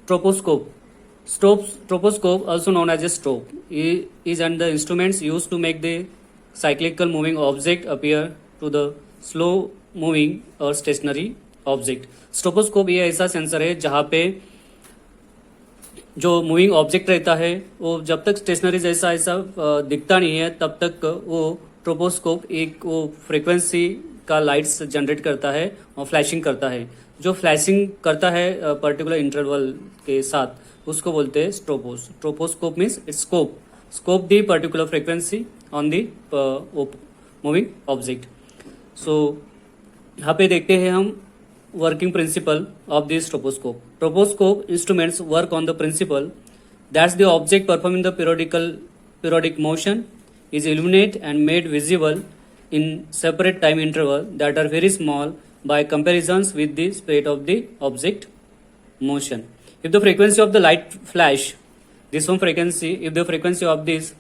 Troposcope. Troposcope, also known as a strobe, is and the instruments used to make the cyclical moving object appear to the slow moving और stationery object. स्ट्रोपोस्कोप ये ऐसा sensor है जहाँ पे जो moving object रहता है वो जब तक स्टेशनरी जैसा ऐसा दिखता नहीं है तब तक वो ट्रोपोस्कोप एक वो फ्रीक्वेंसी का लाइट्स जनरेट करता है और फ्लैशिंग करता है. जो फ्लैशिंग करता है पर्टिकुलर इंटरवल के साथ उसको बोलते हैं स्ट्रोपोस. Stroboscope means it's scope the particular frequency on the moving object. So यहाँ पे देखते हैं हम working principle of this troposcope. Troposcope instruments work on the principle that the object performing the periodic motion is illuminated and made visible in separate time interval that are very small by comparisons with the speed of the object motion. If the frequency of the light flash, this one frequency, if the frequency of this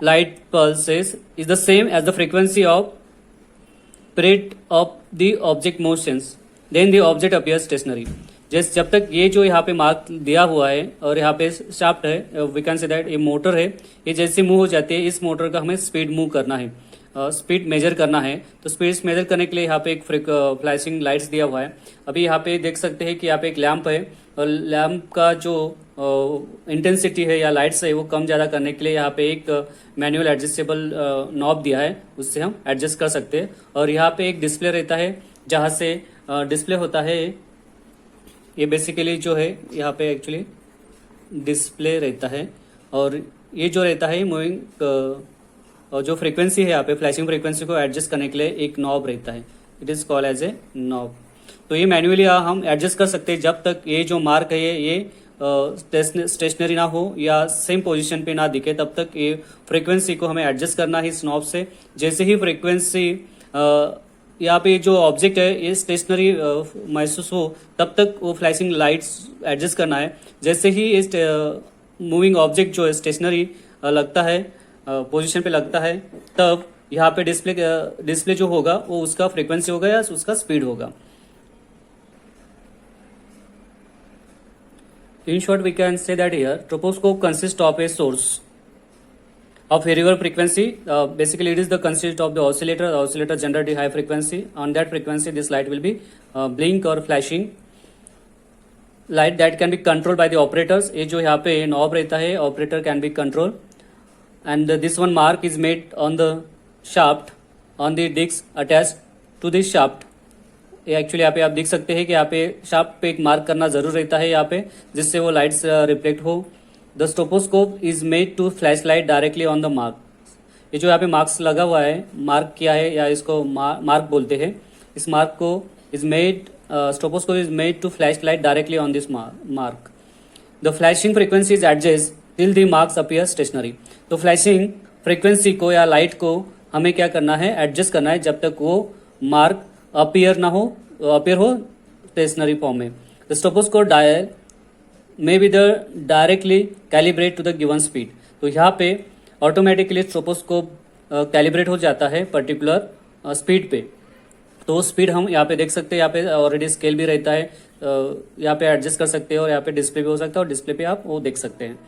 light pulses is the same as the frequency of period of the object motions, then the object appears stationary. जैसे जब तक ये जो यहाँ पे mark दिया हुआ है और यहाँ पे शाफ्ट है, वी कैन से दैट ये मोटर है, ये जैसे मूव हो जाती है इस मोटर का हमें स्पीड मूव करना है, स्पीड मेजर करना है. तो स्पीड मेजर करने के लिए यहाँ पे एक फ्लैशिंग लाइट्स दिया हुआ है. अभी यहाँ पे देख सकते हैं कि यहाँ पे एक लैंप है और लैंप का जो इंटेंसिटी है या लाइट्स है वो कम ज़्यादा करने के लिए यहाँ पे एक मैनुअल एडजस्टेबल नॉब दिया है, उससे हम एडजस्ट कर सकते हैं. और यहाँ पे एक डिस्प्ले रहता है जहाँ से डिस्प्ले होता है. ये बेसिकली जो है यहाँ पे एक्चुअली डिस्प्ले रहता है और ये जो रहता है मूविंग जो फ्रीक्वेंसी है यहाँ पे फ्लैशिंग फ्रीक्वेंसी को एडजस्ट करने के लिए एक नॉब रहता है. It is called as a knob. तो ये मैन्युअली हम एडजस्ट कर सकते हैं जब तक ये जो मार्क है ये स्टेशनरी ना हो या सेम पोजीशन पे ना दिखे तब तक ये फ्रीक्वेंसी को हमें एडजस्ट करना है इस नॉब से. जैसे ही फ्रीक्वेंसी यहाँ पे जो ऑब्जेक्ट है ये स्टेशनरी महसूस हो तब तक वो फ्लैशिंग लाइट्स एडजस्ट करना है. जैसे ही इस मूविंग ऑब्जेक्ट जो है स्टेशनरी लगता है पोजीशन पे लगता है तब यहाँ पे डिस्प्ले जो होगा वो उसका फ्रीक्वेंसी होगा या उसका स्पीड होगा. In short, we can say that here troposcope consists of a source of variable frequency. Basically, it is the consist of the oscillator. The oscillator generates the high frequency. On that frequency, this light will be blink or flashing light that can be controlled by the operators. ये जो यहाँ पे knob रहता है, operator can be controlled. And this one mark is made on the shaft on the disc attached to the shaft. ये actually यहाँ पे आप देख सकते हैं कि यहाँ पे शाफ्ट पे एक मार्क करना जरूर रहता है यहाँ पे जिससे वो लाइट्स रिफ्लेक्ट हो. The stroboscope is made to flash light directly on the mark. ये जो यहाँ पे मार्क्स लगा हुआ है, मार्क किया है या इसको मार्क बोलते हैं, इस मार्क को is made stroboscope is made to flash light directly on this mark. The flashing frequency is adjust till the marks appear stationary. तो फ्लैशिंग फ्रीक्वेंसी को या लाइट को हमें क्या करना है, एडजस्ट करना है जब तक वो मार्क अपीयर हो स्टेशनरी फॉर्म में. The stroboscope dial may be the directly calibrate to the given speed. तो यहाँ पे ऑटोमेटिकली स्ट्रोपोस्कोप कैलिब्रेट हो जाता है पर्टिकुलर स्पीड पे. तो स्पीड हम यहाँ पे देख सकते हैं, यहाँ पे ऑलरेडी स्केल भी रहता है, यहाँ पे एडजस्ट कर सकते हैं और यहाँ पे डिस्प्ले भी हो सकता है और डिस्प्ले पे आप वो देख सकते हैं.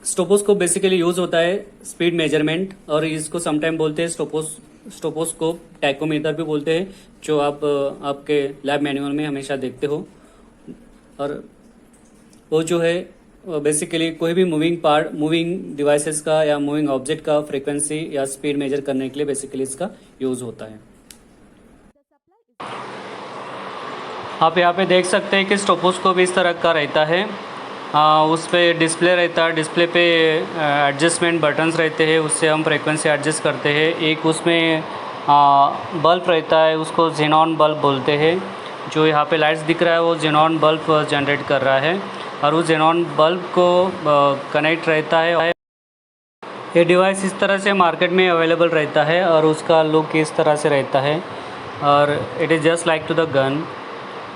स्ट्रोपोस्कोप बेसिकली यूज होता है स्पीड मेजरमेंट और इसको समटाइम बोलते हैं स्ट्रोपोस्कोप टैकोमीटर भी बोलते हैं, जो आप आपके लैब मैनुअल में हमेशा देखते हो. और वो जो है बेसिकली कोई भी मूविंग डिवाइसेस का या मूविंग ऑब्जेक्ट का फ्रीक्वेंसी या स्पीड मेजर करने के लिए बेसिकली इसका यूज होता है. आप यहाँ पे देख सकते हैं कि स्ट्रोपोस्कोप इस तरह का रहता है. उस पर डिस्प्ले रहता है, डिस्प्ले पे एडजस्टमेंट बटन्स रहते हैं, उससे हम फ्रीक्वेंसी एडजस्ट करते हैं. एक उसमें बल्ब रहता है, उसको जेनॉन बल्ब बोलते हैं. जो यहाँ पे लाइट्स दिख रहा है वो जेनॉन बल्ब जनरेट कर रहा है और उस जेनॉन बल्ब को कनेक्ट रहता है. ये डिवाइस इस तरह से मार्केट में अवेलेबल रहता है और उसका लुक इस तरह से रहता है और it is just like to the gun.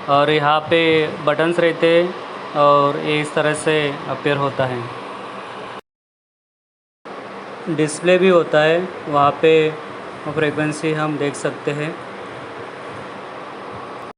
और यहाँ पे बटन्स रहते हैं और ये इस तरह से अपीयर होता है. डिस्प्ले भी होता है, वहाँ पे फ्रीक्वेंसी हम देख सकते हैं.